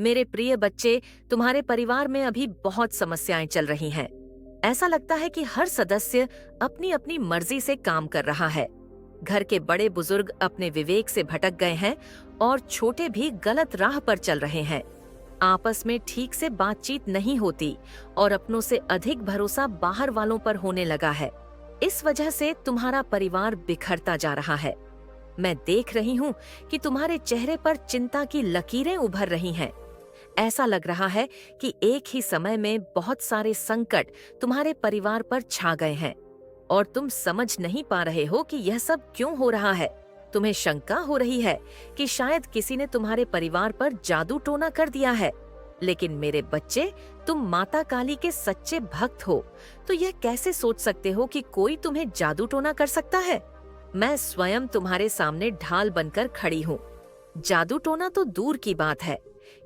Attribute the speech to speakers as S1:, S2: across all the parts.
S1: मेरे प्रिय बच्चे, तुम्हारे परिवार में अभी बहुत समस्याएं चल रही हैं। ऐसा लगता है कि हर सदस्य अपनी अपनी मर्जी से काम कर रहा है। घर के बड़े बुजुर्ग अपने विवेक से भटक गए हैं और छोटे भी गलत राह पर चल रहे हैं। आपस में ठीक से बातचीत नहीं होती और अपनों से अधिक भरोसा बाहर वालों पर होने लगा है। इस वजह से तुम्हारा परिवार बिखरता जा रहा है। मैं देख रही हूँ कि तुम्हारे चेहरे पर चिंता की लकीरें उभर रही हैं। ऐसा लग रहा है कि एक ही समय में बहुत सारे संकट तुम्हारे परिवार पर छा गए हैं और तुम समझ नहीं पा रहे हो कि यह सब क्यों हो रहा है। तुम्हें शंका हो रही है कि शायद किसी ने तुम्हारे परिवार पर जादू टोना कर दिया है। लेकिन मेरे बच्चे, तुम माता काली के सच्चे भक्त हो, तो यह कैसे सोच सकते हो कि कोई तुम्हें जादू टोना कर सकता है? मैं स्वयं तुम्हारे सामने ढाल बनकर खड़ी हूँ। जादू टोना तो दूर की बात है,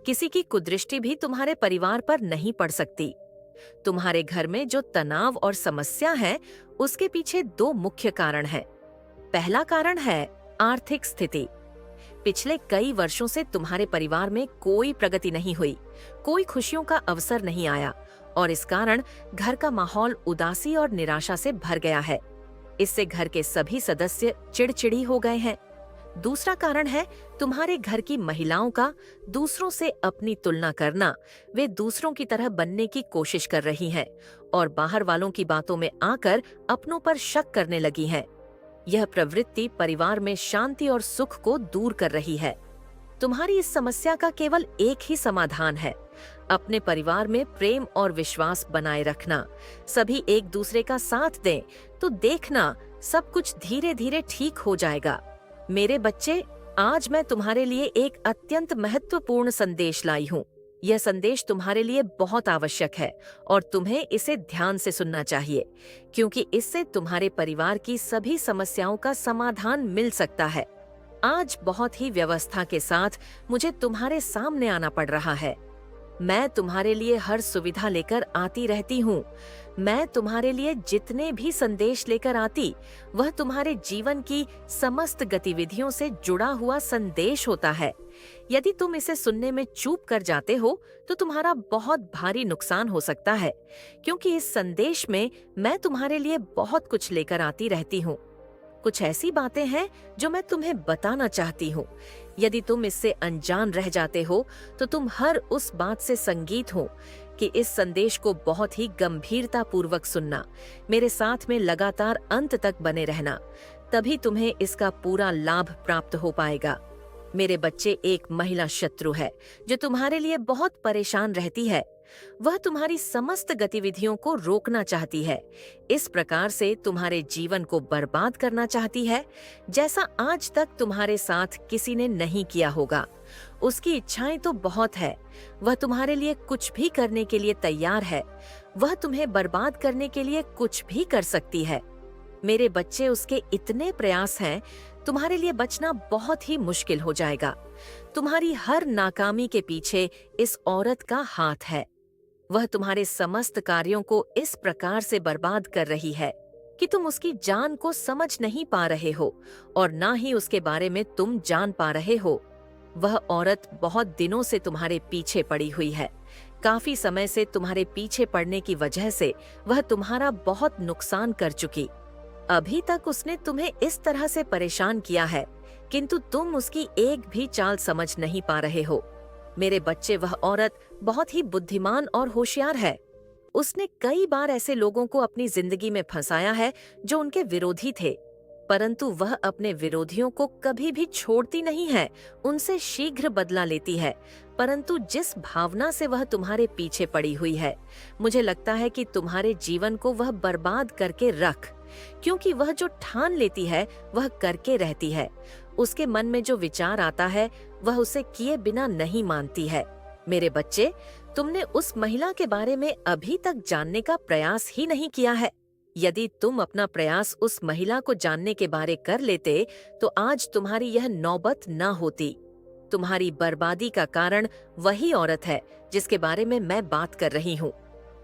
S1: किसी की कुदृष्टि भी तुम्हारे परिवार पर नहीं पड़ सकती। तुम्हारे घर में जो तनाव और समस्या है, उसके पीछे दो मुख्य कारण हैं। पहला कारण है आर्थिक स्थिति। पिछले कई वर्षों से तुम्हारे परिवार में कोई प्रगति नहीं हुई, कोई खुशियों का अवसर नहीं आया और इस कारण घर का माहौल उदासी और निराशा से भर गया है। इससे घर के सभी सदस्य चिड़चिड़ी हो गए हैं। दूसरा कारण है तुम्हारे घर की महिलाओं का दूसरों से अपनी तुलना करना। वे दूसरों की तरह बनने की कोशिश कर रही हैं और बाहर वालों की बातों में आकर अपनों पर शक करने लगी हैं। यह प्रवृत्ति परिवार में शांति और सुख को दूर कर रही है। तुम्हारी इस समस्या का केवल एक ही समाधान है, अपने परिवार में प्रेम और विश्वास बनाए रखना। सभी एक दूसरे का साथ दें तो देखना सब कुछ धीरे धीरे ठीक हो जाएगा। मेरे बच्चे, आज मैं तुम्हारे लिए एक अत्यंत महत्वपूर्ण संदेश लाई हूँ। यह संदेश तुम्हारे लिए बहुत आवश्यक है और तुम्हें इसे ध्यान से सुनना चाहिए, क्योंकि इससे तुम्हारे परिवार की सभी समस्याओं का समाधान मिल सकता है। आज बहुत ही व्यवस्था के साथ मुझे तुम्हारे सामने आना पड़ रहा है। मैं तुम्हारे लिए हर सुविधा लेकर आती रहती हूँ। मैं तुम्हारे लिए जितने भी संदेश लेकर आती, वह तुम्हारे जीवन की समस्त गतिविधियों से जुड़ा हुआ संदेश होता है। यदि तुम इसे सुनने में चूक कर जाते हो, तो तुम्हारा बहुत भारी नुकसान हो सकता है, क्योंकि इस संदेश में मैं तुम्हारे लिए बहुत कुछ लेकर आती रहती हूँ। कुछ ऐसी बातें हैं जो मैं तुम्हें बताना चाहती हूँ। यदि तुम इससे अनजान रह जाते हो, तो तुम हर उस बात से संगीत हो कि इस संदेश को बहुत ही गंभीरता पूर्वक सुनना। मेरे साथ में लगातार अंत तक बने रहना, तभी तुम्हें इसका पूरा लाभ प्राप्त हो पाएगा। मेरे बच्चे, एक महिला शत्रु है जो तुम्हारे लिए बहुत परेशान रहती है। वह तुम्हारी समस्त गतिविधियों को रोकना चाहती है। इस प्रकार से तुम्हारे जीवन को बर्बाद करना चाहती है, जैसा आज तक तुम्हारे साथ किसी ने नहीं किया होगा। उसकी इच्छाएं तो बहुत है, वह तुम्हारे लिए कुछ भी करने के लिए तैयार है। वह तुम्हें बर्बाद करने के लिए कुछ भी कर सकती है। मेरे बच्चे, उसके इतने प्रयास हैं, तुम्हारे लिए बचना बहुत ही मुश्किल हो जाएगा। तुम्हारी हर नाकामी के पीछे इस औरत का हाथ है। वह तुम्हारे समस्त कार्यों को इस प्रकार से बर्बाद कर रही है कि तुम उसकी जान को समझ नहीं पा रहे हो और ना ही उसके बारे में तुम जान पा रहे हो। वह औरत बहुत दिनों से तुम्हारे पीछे पड़ी हुई है। काफी समय से तुम्हारे पीछे पड़ने की वजह से वह तुम्हारा बहुत नुकसान कर चुकी। अभी तक उसने तुम्हें इस तरह से परेशान किया है, किंतु तुम उसकी एक भी चाल समझ नहीं पा रहे हो। मेरे बच्चे, वह औरत बहुत ही बुद्धिमान और होशियार है। उसने कई बार ऐसे लोगों को अपनी जिंदगी में फंसाया है जो उनके विरोधी थे, परंतु वह अपने विरोधियों को कभी भी छोड़ती नहीं है, उनसे शीघ्र बदला लेती है। परंतु जिस भावना से वह तुम्हारे पीछे पड़ी हुई है, मुझे लगता है कि तुम्हारे जीवन को वह बर्बाद करके रख, क्योंकि वह जो ठान लेती है वह करके रहती है। उसके मन में जो विचार आता है वह उसे किए बिना नहीं मानती है। मेरे बच्चे, तुमने उस महिला के बारे में अभी तक जानने का प्रयास ही नहीं किया है। यदि तुम अपना प्रयास उस महिला को जानने के बारे कर लेते, तो आज तुम्हारी यह नौबत न होती। तुम्हारी बर्बादी का कारण वही औरत है जिसके बारे में मैं बात कर रही हूँ।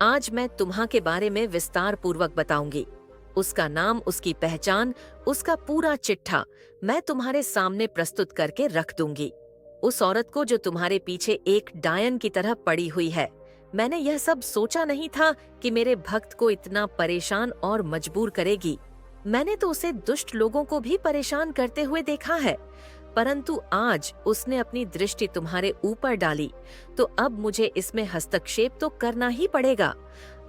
S1: आज मैं तुम्हा के बारे में विस्तार पूर्वक बताऊंगी। उसका नाम, उसकी पहचान, उसका पूरा चिट्ठा मैं तुम्हारे सामने प्रस्तुत करके रख दूंगी। उस औरत को जो तुम्हारे पीछे एक डायन की तरह पड़ी हुई है। मैंने यह सब सोचा नहीं था कि मेरे भक्त को इतना परेशान और मजबूर करेगी। मैंने तो उसे दुष्ट लोगों को भी परेशान करते हुए देखा है, परंतु आज उसने अपनी दृष्टि तुम्हारे ऊपर डाली, तो अब मुझे इसमें हस्तक्षेप तो करना ही पड़ेगा,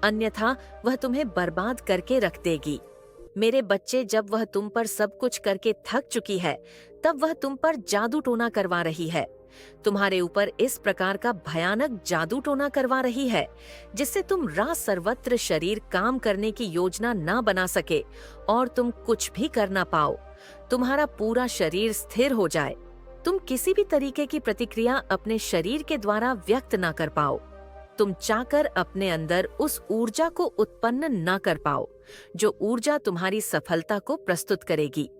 S1: अन्यथा वह तुम्हें बर्बाद करके रख देगी। मेरे बच्चे, जब वह तुम पर सब कुछ करके थक चुकी है, तब वह तुम पर जादू टोना करवा रही है। तुम्हारे ऊपर इस प्रकार का भयानक जादू टोना करवा रही है जिससे तुम रात सर्वत्र शरीर काम करने की योजना ना बना सके और तुम कुछ भी कर ना पाओ। तुम्हारा पूरा शरीर स्थिर हो जाए, तुम किसी भी तरीके की प्रतिक्रिया अपने शरीर के द्वारा व्यक्त ना कर पाओ, तुम चाहकर अपने अंदर उस ऊर्जा को उत्पन्न ना कर पाओ जो ऊर्जा तुम्हारी सफलता को प्रस्तुत करेगी।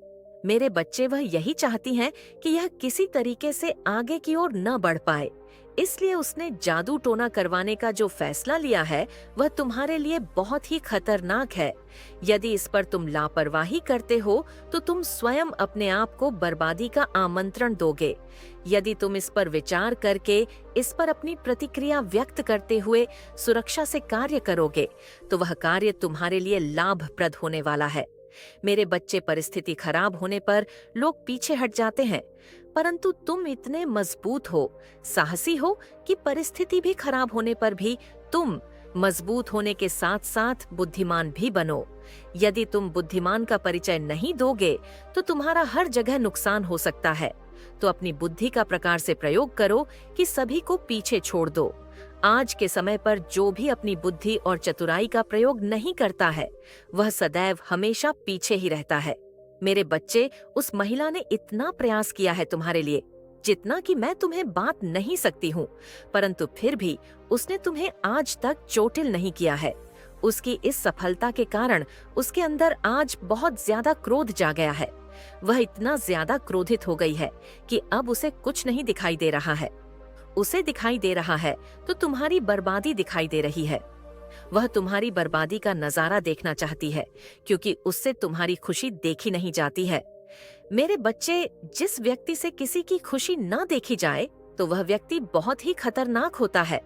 S1: मेरे बच्चे, वह यही चाहती हैं कि यह किसी तरीके से आगे की ओर न बढ़ पाए, इसलिए उसने जादू टोना करवाने का जो फैसला लिया है वह तुम्हारे लिए बहुत ही खतरनाक है। यदि इस पर तुम लापरवाही करते हो तो तुम स्वयं अपने आप को बर्बादी का आमंत्रण दोगे। यदि तुम इस पर विचार करके इस पर अपनी प्रतिक्रिया व्यक्त करते हुए सुरक्षा से कार्य करोगे तो वह कार्य तुम्हारे लिए लाभप्रद होने वाला है। मेरे बच्चे, परिस्थिति खराब होने पर लोग पीछे हट जाते हैं, परंतु तुम इतने मजबूत हो, साहसी हो कि परिस्थिति भी खराब होने पर भी तुम मजबूत होने के साथ साथ बुद्धिमान भी बनो। यदि तुम बुद्धिमान का परिचय नहीं दोगे तो तुम्हारा हर जगह नुकसान हो सकता है। तो अपनी बुद्धि का प्रकार से प्रयोग करो कि सभी को पीछे छोड़ दो। आज के समय पर जो भी अपनी बुद्धि और चतुराई का प्रयोग नहीं करता है वह सदैव हमेशा पीछे ही रहता है। मेरे बच्चे, उस महिला ने इतना प्रयास किया है तुम्हारे लिए जितना कि मैं तुम्हें बात नहीं सकती हूँ, परंतु फिर भी उसने तुम्हें आज तक चोटिल नहीं किया है। उसकी इस सफलता के कारण उसके अंदर आज बहुत ज्यादा क्रोध जा गया है। वह इतना ज्यादा क्रोधित हो गई है कि अब उसे कुछ नहीं दिखाई दे रहा है। उसे दिखाई दे रहा है तो तुम्हारी बर्बादी दिखाई दे रही है। वह तुम्हारी बर्बादी का नजारा देखना चाहती है क्योंकि उससे तुम्हारी खुशी देखी नहीं जाती है। मेरे बच्चे, जिस व्यक्ति से किसी की खुशी ना देखी जाए तो वह व्यक्ति बहुत ही खतरनाक होता है।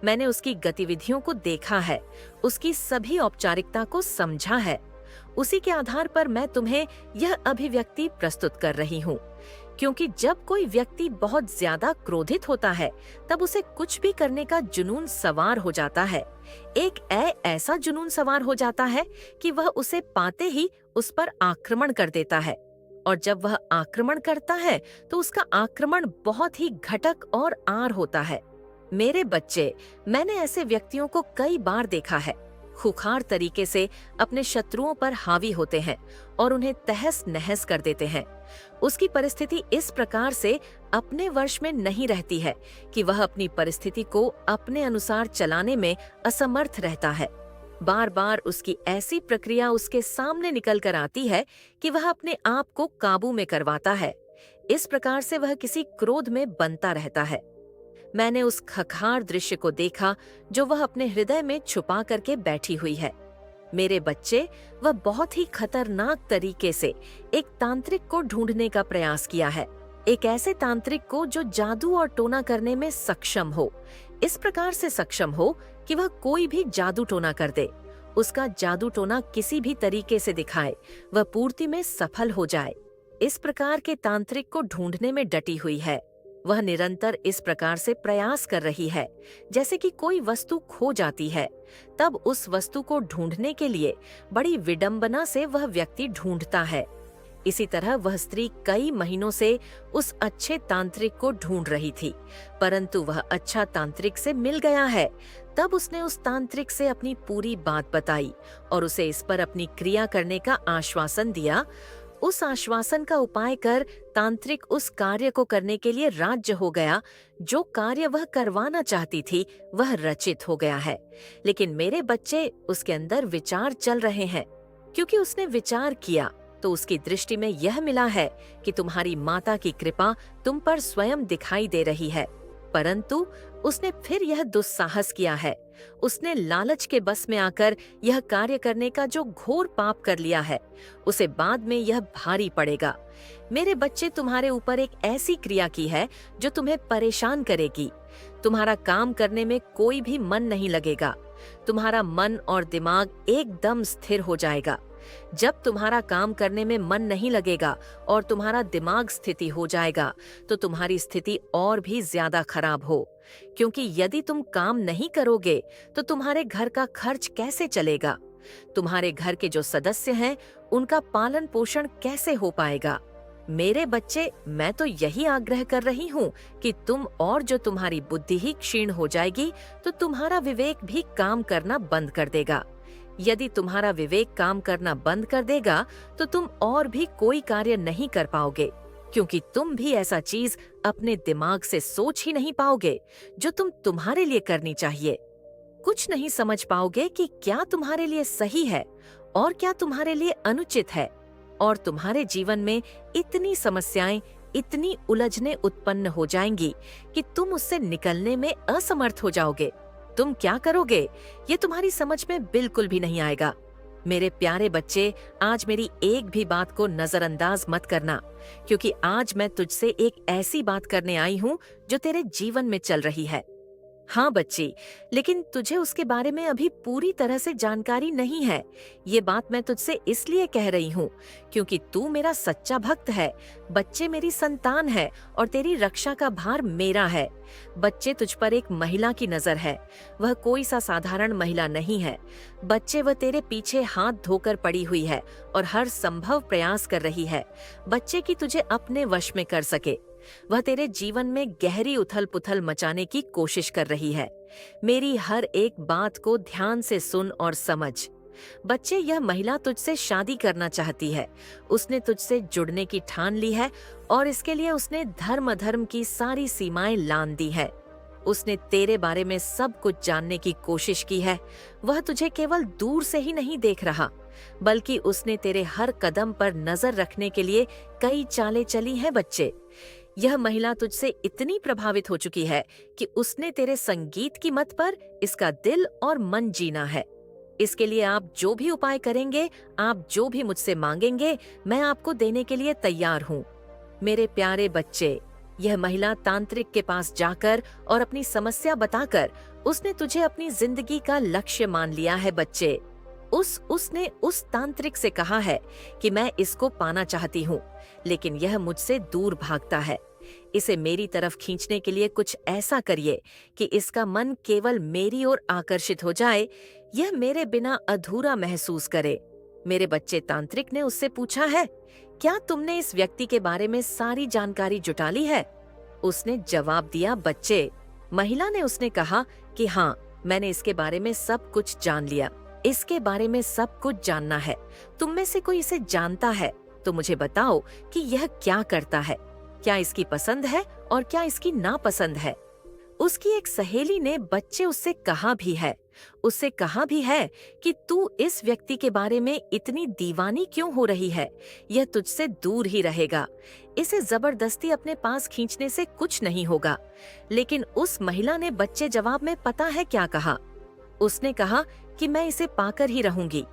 S1: मैंने उसकी गतिविधियों को देखा है, उसकी सभी औपचारिकता को समझा है। उसी के आधार पर मैं तुम्हें यह अभिव्यक्ति प्रस्तुत कर रही हूँ, क्योंकि जब कोई व्यक्ति बहुत ज्यादा क्रोधित होता है तब उसे कुछ भी करने का जुनून सवार हो जाता है। एक ऐसा जुनून सवार हो जाता है कि वह उसे पाते ही उस पर आक्रमण कर देता है, और जब वह आक्रमण करता है तो उसका आक्रमण बहुत ही घटक और आर होता है। मेरे बच्चे, मैंने ऐसे व्यक्तियों को कई बार देखा है। खुखार तरीके से अपने शत्रुओं पर हावी होते हैं और उन्हें तहस नहस कर देते हैं। उसकी परिस्थिति इस प्रकार से अपने वश में नहीं रहती है कि वह अपनी परिस्थिति को अपने अनुसार चलाने में असमर्थ रहता है। बार बार उसकी ऐसी प्रक्रिया उसके सामने निकल कर आती है कि वह अपने आप को काबू में करवाता है। इस प्रकार से वह किसी क्रोध में बनता रहता है। मैंने उस खखार दृश्य को देखा जो वह अपने हृदय में छुपा करके बैठी हुई है। मेरे बच्चे, वह बहुत ही खतरनाक तरीके से एक तांत्रिक को ढूंढने का प्रयास किया है, एक ऐसे तांत्रिक को जो जादू और टोना करने में सक्षम हो, इस प्रकार से सक्षम हो कि वह कोई भी जादू टोना कर दे, उसका जादू टोना किसी भी तरीके से दिखाए, वह पूर्ति में सफल हो जाए। इस प्रकार के तांत्रिक को ढूंढने में डटी हुई है। वह निरंतर इस प्रकार से प्रयास कर रही है जैसे कि कोई वस्तु खो जाती है, तब उस वस्तु को ढूंढने के लिए बड़ी विडंबना से वह व्यक्ति ढूंढता है। इसी तरह वह स्त्री कई महीनों से उस अच्छे तांत्रिक को ढूंढ रही थी, परंतु वह अच्छा तांत्रिक से मिल गया है। तब उसने उस तांत्रिक से अपनी पूरी बात बताई और उसे इस पर अपनी क्रिया करने का आश्वासन दिया। उस आश्वासन का उपाय कर तांत्रिक उस कार्य को करने के लिए राज्य हो गया। जो कार्य वह करवाना चाहती थी वह रचित हो गया है। लेकिन मेरे बच्चे, उसके अंदर विचार चल रहे हैं, क्योंकि उसने विचार किया तो उसकी दृष्टि में यह मिला है कि तुम्हारी माता की कृपा तुम पर स्वयं दिखाई दे रही है, परंतु उसने फिर यह दुस्साहस किया है। उसने लालच के बस में आकर यह कार्य करने का जो घोर पाप कर लिया है, उसे बाद में यह भारी पड़ेगा। मेरे बच्चे, तुम्हारे ऊपर एक ऐसी क्रिया की है जो तुम्हें परेशान करेगी। तुम्हारा काम करने में कोई भी मन नहीं लगेगा। तुम्हारा मन और दिमाग एकदम स्थिर हो जाएगा। जब तुम्हारा काम करने में मन नहीं लगेगा और तुम्हारा दिमाग स्थिति हो जाएगा, तो तुम्हारी स्थिति और भी ज्यादा खराब हो, क्योंकि यदि तुम काम नहीं करोगे तो तुम्हारे घर का खर्च कैसे चलेगा? तुम्हारे घर के जो सदस्य हैं, उनका पालन पोषण कैसे हो पाएगा? मेरे बच्चे, मैं तो यही आग्रह कर रही हूँ कि तुम, और जो तुम्हारी बुद्धि ही क्षीण हो जाएगी तो तुम्हारा विवेक भी काम करना बंद कर देगा। यदि तुम्हारा विवेक काम करना बंद कर देगा तो तुम और भी कोई कार्य नहीं कर पाओगे, क्योंकि तुम भी ऐसा चीज अपने दिमाग से सोच ही नहीं पाओगे जो तुम्हारे लिए करनी चाहिए। कुछ नहीं समझ पाओगे कि क्या तुम्हारे लिए सही है और क्या तुम्हारे लिए अनुचित है, और तुम्हारे जीवन में इतनी समस्याएं, इतनी उलझनें उत्पन्न हो जाएंगी कि तुम उससे निकलने में असमर्थ हो जाओगे। तुम क्या करोगे, ये तुम्हारी समझ में बिल्कुल भी नहीं आएगा। मेरे प्यारे बच्चे, आज मेरी एक भी बात को नजरअंदाज मत करना, क्योंकि आज मैं तुझसे एक ऐसी बात करने आई हूँ जो तेरे जीवन में चल रही है। हाँ बच्ची, लेकिन तुझे उसके बारे में अभी पूरी तरह से जानकारी नहीं है। ये बात मैं तुझसे इसलिए कह रही हूँ क्योंकि तू मेरा सच्चा भक्त है। बच्चे, मेरी संतान है और तेरी रक्षा का भार मेरा है। बच्चे, तुझ पर एक महिला की नजर है। वह कोई सा साधारण महिला नहीं है। बच्चे, वह तेरे पीछे हाथ धोकर पड़ी हुई है और हर संभव प्रयास कर रही है बच्चे कि तुझे अपने वश में कर सके। वह तेरे जीवन में गहरी उथल पुथल मचाने की कोशिश कर रही है। मेरी हर एक बात को ध्यान से सुन और समझ। बच्चे, यह महिला तुझसे शादी करना चाहती है। उसने तुझसे जुड़ने की ठान ली है और इसके लिए उसने धर्म अधर्म की सारी सीमाएं लांघ दी है। उसने तेरे बारे में सब कुछ जानने की कोशिश की है। वह तुझे केवल दूर से ही नहीं देख रहा, बल्कि उसने तेरे हर कदम पर नजर रखने के लिए कई चालें चली हैं बच्चे। यह महिला तुझसे इतनी प्रभावित हो चुकी है कि उसने तेरे संगीत की मत पर इसका दिल और मन जीना है। इसके लिए आप जो भी उपाय करेंगे, आप जो भी मुझसे मांगेंगे, मैं आपको देने के लिए तैयार हूँ। मेरे प्यारे बच्चे, यह महिला तांत्रिक के पास जाकर और अपनी समस्या बताकर उसने तुझे अपनी जिंदगी का लक्ष्य मान लिया है बच्चे। उसने उस तांत्रिक से कहा है कि मैं इसको पाना चाहती हूँ, लेकिन यह मुझसे दूर भागता है। इसे मेरी तरफ खींचने के लिए कुछ ऐसा करिए कि इसका मन केवल मेरी ओर आकर्षित हो जाए, यह मेरे बिना अधूरा महसूस करे। मेरे बच्चे, तांत्रिक ने उससे पूछा है, क्या तुमने इस व्यक्ति के बारे में सारी जानकारी जुटा ली है? उसने जवाब दिया, बच्चे। महिला ने उसने कहा कि हाँ, मैंने इसके बारे में सब कुछ जान लिया। इसके बारे में सब कुछ जानना है। तुम में से कोई इसे जानता है तो मुझे बताओ कि यह क्या करता है, क्या इसकी पसंद है और क्या इसकी नापसंद है। उसकी एक सहेली ने बच्चे उससे कहा भी है, उससे कहा भी है कि तू इस व्यक्ति के बारे में इतनी दीवानी क्यों हो रही है, यह तुझसे दूर ही रहेगा। इसे जबरदस्ती अपने पास खींचने से कुछ नहीं होगा। लेकिन उस महिला ने बच्चे जवाब में पता है क्या कहा? उसने कहा कि मैं इसे पाकर ही रहूंगी।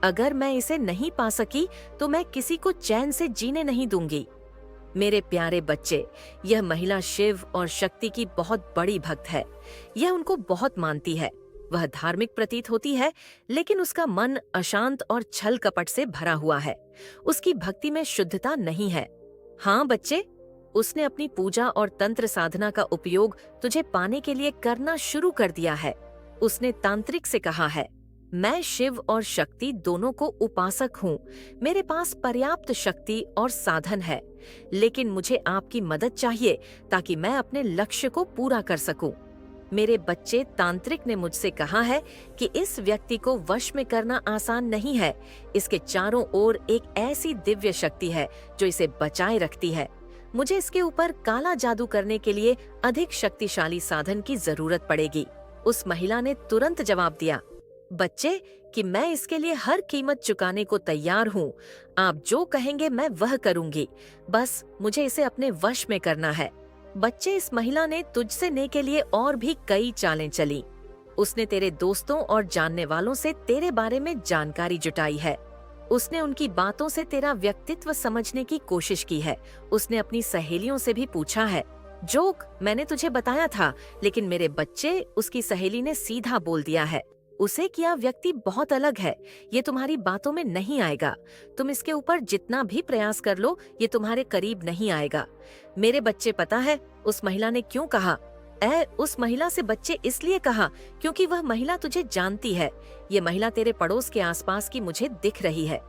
S1: अगर मैं इसे नहीं पा सकी तो मैं किसी को चैन से जीने नहीं दूंगी। मेरे प्यारे बच्चे, यह महिला शिव और शक्ति की बहुत बड़ी भक्त है। यह उनको बहुत मानती है। वह धार्मिक प्रतीत होती है, लेकिन उसका मन अशांत और छल कपट से भरा हुआ है। उसकी भक्ति में शुद्धता नहीं है। हाँ बच्चे, उसने अपनी पूजा और तंत्र साधना का उपयोग तुझे पाने के लिए करना शुरू कर दिया है। उसने तांत्रिक से कहा है, मैं शिव और शक्ति दोनों को उपासक हूँ। मेरे पास पर्याप्त शक्ति और साधन है, लेकिन मुझे आपकी मदद चाहिए ताकि मैं अपने लक्ष्य को पूरा कर सकूं। मेरे बच्चे, तांत्रिक ने मुझसे कहा है कि इस व्यक्ति को वश में करना आसान नहीं है। इसके चारों ओर एक ऐसी दिव्य शक्ति है जो इसे बचाए रखती है। मुझे इसके ऊपर काला जादू करने के लिए अधिक शक्तिशाली साधन की जरूरत पड़ेगी। उस महिला ने तुरंत जवाब दिया, बच्चे, कि मैं इसके लिए हर कीमत चुकाने को तैयार हूँ। आप जो कहेंगे मैं वह करूँगी। बस मुझे इसे अपने वश में करना है। बच्चे, इस महिला ने तुझसे ने के लिए और भी कई चालें चली। उसने तेरे दोस्तों और जानने वालों से तेरे बारे में जानकारी जुटाई है। उसने उनकी बातों से तेरा व्यक्तित्व समझने की कोशिश की है। उसने अपनी सहेलियों से भी पूछा है। जोक मैंने तुझे बताया था, लेकिन मेरे बच्चे, उसकी सहेली ने सीधा बोल दिया है। उसे किया व्यक्ति बहुत अलग है। ये तुम्हारी बातों में नहीं आएगा। तुम इसके ऊपर जितना भी प्रयास कर लो, ये तुम्हारे करीब नहीं आएगा। मेरे बच्चे, पता है उस महिला ने क्यों कहा? उस महिला से बच्चे इसलिए कहा क्योंकि वह महिला तुझे जानती है। ये महिला तेरे पड़ोस के आसपास की मुझे दिख रही है।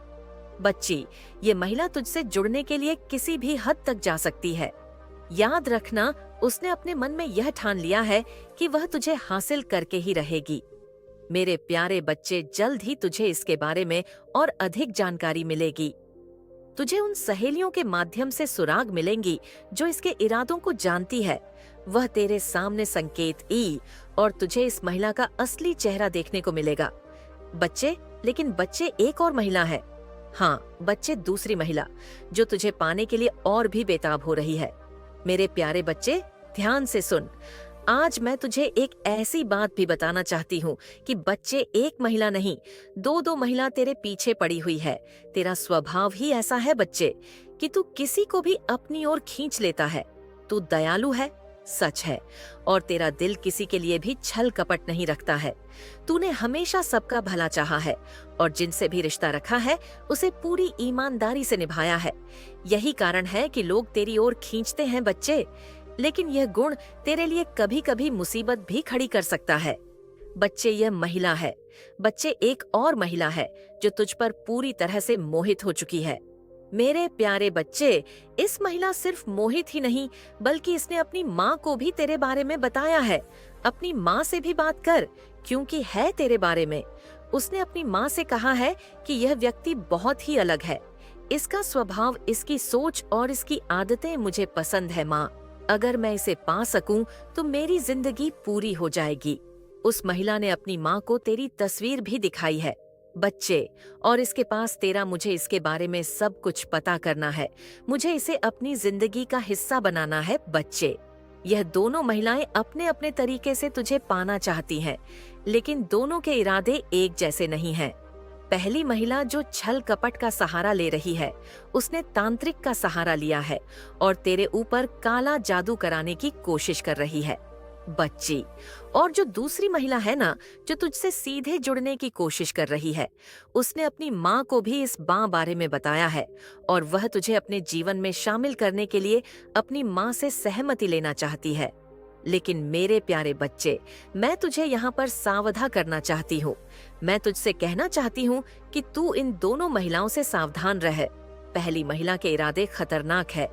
S1: बच्ची, ये महिला तुझसे जुड़ने के लिए किसी भी हद तक जा सकती है। याद रखना, उसने अपने मन में यह ठान लिया है कि वह तुझे हासिल करके ही रहेगी। मेरे प्यारे बच्चे, जल्द ही तुझे इसके बारे में और अधिक जानकारी मिलेगी। तुझे उन सहेलियों के माध्यम से सुराग मिलेंगी जो इसके इरादों को जानती है। वह तेरे सामने संकेत ई और तुझे इस महिला का असली चेहरा देखने को मिलेगा। बच्चे, लेकिन बच्चे, एक और महिला है। हाँ बच्चे, दूसरी महिला जो तुझे पाने के लिए और भी बेताब हो रही है। मेरे प्यारे बच्चे, ध्यान से सुन। आज मैं तुझे एक ऐसी बात भी बताना चाहती हूँ कि बच्चे, एक महिला नहीं, दो महिला तेरे पीछे पड़ी हुई है। तेरा स्वभाव ही ऐसा है बच्चे कि तू किसी को भी अपनी ओर खींच लेता है। तू दयालु है, सच है, और तेरा दिल किसी के लिए भी छल कपट नहीं रखता है। तूने हमेशा सबका भला चाहा है और जिनसे भी रिश्ता रखा है उसे पूरी ईमानदारी से निभाया है। यही कारण है कि लोग तेरी ओर खींचते हैं बच्चे। लेकिन यह गुण तेरे लिए कभी कभी मुसीबत भी खड़ी कर सकता है। बच्चे, यह महिला है। बच्चे, एक और महिला है जो तुझ पर पूरी तरह से मोहित हो चुकी है। मेरे प्यारे बच्चे, इस महिला सिर्फ मोहित ही नहीं, बल्कि इसने अपनी माँ को भी तेरे बारे में बताया है। अपनी माँ से भी बात कर, क्योंकि है तेरे बारे में। उसने अपनी माँ से कहा है कि यह व्यक्ति बहुत ही अलग है। इसका स्वभाव, इसकी सोच और इसकी आदतें मुझे पसंद है माँ। अगर मैं इसे पा सकूं तो मेरी जिंदगी पूरी हो जाएगी। उस महिला ने अपनी माँ को तेरी तस्वीर भी दिखाई है बच्चे, और इसके पास तेरा मुझे इसके बारे में सब कुछ पता करना है। मुझे इसे अपनी जिंदगी का हिस्सा बनाना है बच्चे। यह दोनों महिलाएं अपने अपने तरीके से तुझे पाना चाहती हैं, लेकिन दोनों के इरादे एक जैसे नहीं हैं। पहली महिला जो छल कपट का सहारा ले रही है, उसने तांत्रिक का सहारा लिया है और तेरे ऊपर काला जादू कराने की कोशिश कर रही है बच्ची। और जो दूसरी महिला है ना, जो तुझसे सीधे जुड़ने की कोशिश कर रही है, उसने अपनी माँ को भी इस बारे में बताया है और वह तुझे अपने जीवन में शामिल करने के लिए अपनी माँ से सहमति लेना चाहती है। लेकिन मेरे प्यारे बच्चे, मैं तुझे यहाँ पर सावधान करना चाहती हूँ। मैं तुझसे कहना चाहती हूँ कि तू इन दोनों महिलाओं से सावधान रह। पहली महिला के इरादे खतरनाक है।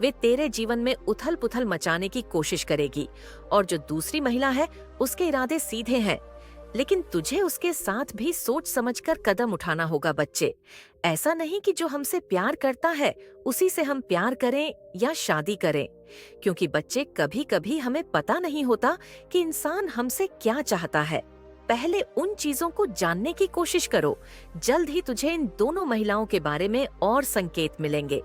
S1: वे तेरे जीवन में उथल पुथल मचाने की कोशिश करेगी, और जो दूसरी महिला है उसके इरादे सीधे हैं। लेकिन तुझे उसके साथ भी सोच समझकर कदम उठाना होगा बच्चे। ऐसा नहीं कि जो हमसे प्यार करता है उसी से हम प्यार करें या शादी करें, क्योंकि बच्चे, कभी कभी हमें पता नहीं होता कि इंसान हमसे क्या चाहता है। पहले उन चीजों को जानने की कोशिश करो। जल्द ही तुझे इन दोनों महिलाओं के बारे में और संकेत मिलेंगे।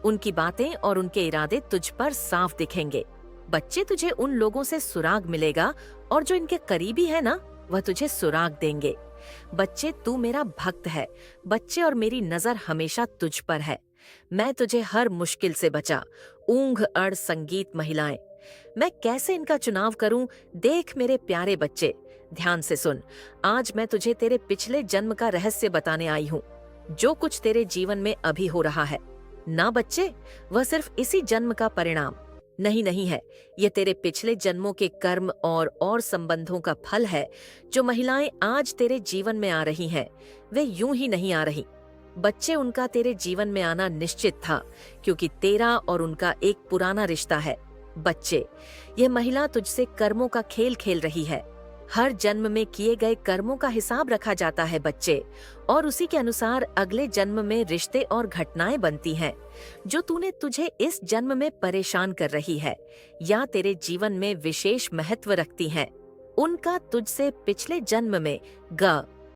S1: उनकी बातें और उनके इरादे तुझ पर साफ दिखेंगे बच्चे। तुझे उन लोगों से सुराग मिलेगा और जो इनके करीबी है ना, वह तुझे सुराग देंगे। बच्चे, तू मेरा भक्त है बच्चे, और मेरी नजर हमेशा तुझ पर है। मैं तुझे हर मुश्किल से बचा। ऊंघ अड़ संगीत महिलाएं, मैं कैसे इनका चुनाव करूं? देख मेरे प्यारे बच्चे, ध्यान से सुन। आज मैं तुझे तेरे पिछले जन्म का रहस्य बताने आई हूँ। जो कुछ तेरे जीवन में अभी हो रहा है ना बच्चे, वह सिर्फ इसी जन्म का परिणाम नहीं है। ये तेरे पिछले जन्मों के कर्म और संबंधों का फल है। जो महिलाएं आज तेरे जीवन में आ रही हैं, वे यूं ही नहीं आ रही बच्चे। उनका तेरे जीवन में आना निश्चित था, क्योंकि तेरा और उनका एक पुराना रिश्ता है बच्चे। यह महिला तुझसे कर्मों का खेल खेल रही है। हर जन्म में किए गए कर्मों का हिसाब रखा जाता है बच्चे, और उसी के अनुसार अगले जन्म में रिश्ते और घटनाएं बनती हैं जो तुझे इस जन्म में परेशान कर रही है या तेरे जीवन में विशेष महत्व रखती हैं। उनका तुझसे पिछले जन्म में